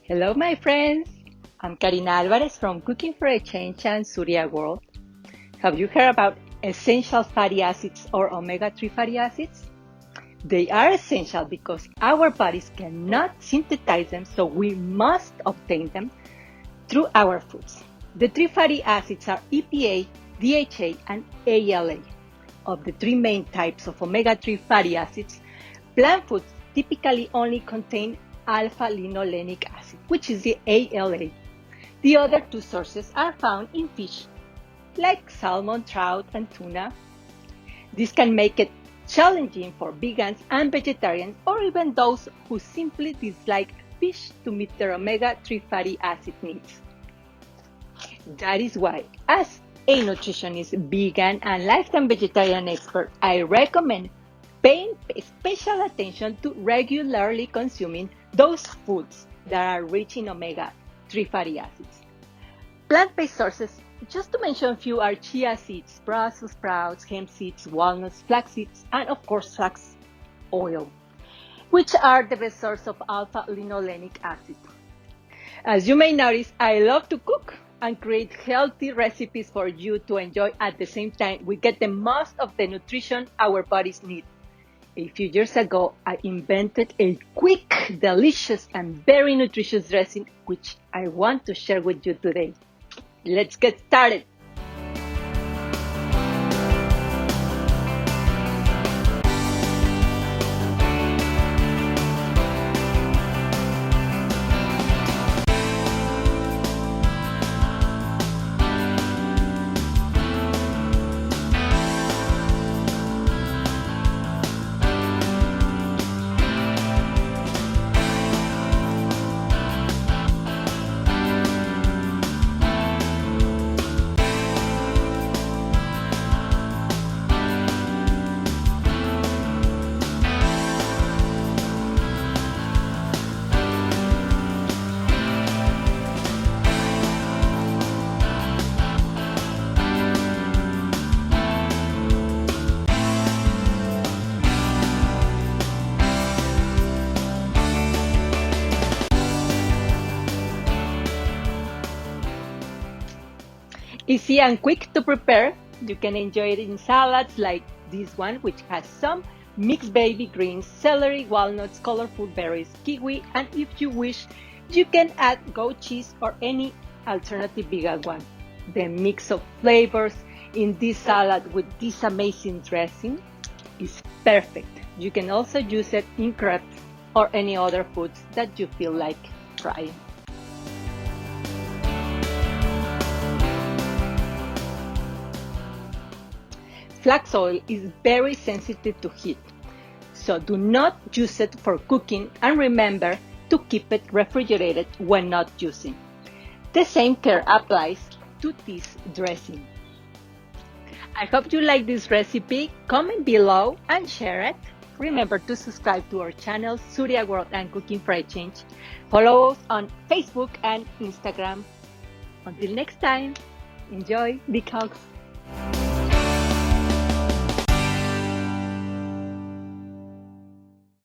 Hello, my friends. I'm Karina Alvarez from Cooking for a Change and Surya World. Have you heard about essential fatty acids or omega-3 fatty acids? They are essential because our bodies cannot synthesize them, so we must obtain them through our foods. The three fatty acids are EPA, DHA, and ALA. Of the three main types of omega-3 fatty acids, plant foods typically only contain alpha-linolenic acid, which is the ALA. The other two sources are found in fish, like salmon, trout, and tuna. This can make it challenging for vegans and vegetarians, or even those who simply dislike fish to meet their omega-3 fatty acid needs. That is why, as a nutritionist, vegan, and lifetime vegetarian expert, I recommend paying special attention to regularly consuming those foods that are rich in omega-3 fatty acids. Plant-based sources, just to mention a few, are chia seeds, Brussels sprouts, hemp seeds, walnuts, flax seeds, and of course flax oil, which are the best source of alpha-linolenic acid. As you may notice, I love to cook and create healthy recipes for you to enjoy. At the same time, we get the most of the nutrition our bodies need. A few years ago, I invented a quick, delicious, and very nutritious dressing, which I want to share with you today. Let's get started. Easy and quick to prepare. You can enjoy it in salads like this one, which has some mixed baby greens, celery, walnuts, colorful berries, kiwi, and if you wish, you can add goat cheese or any alternative vegan one. The mix of flavors in this salad with this amazing dressing is perfect. You can also use it in crepes or any other foods that you feel like trying. Flax oil is very sensitive to heat, so do not use it for cooking, and remember to keep it refrigerated when not using. The same care applies to this dressing. I hope you like this recipe. Comment below and share it. Remember to subscribe to our channel, Surya World and Cooking for a Change. Follow us on Facebook and Instagram. Until next time, enjoy, big hugs.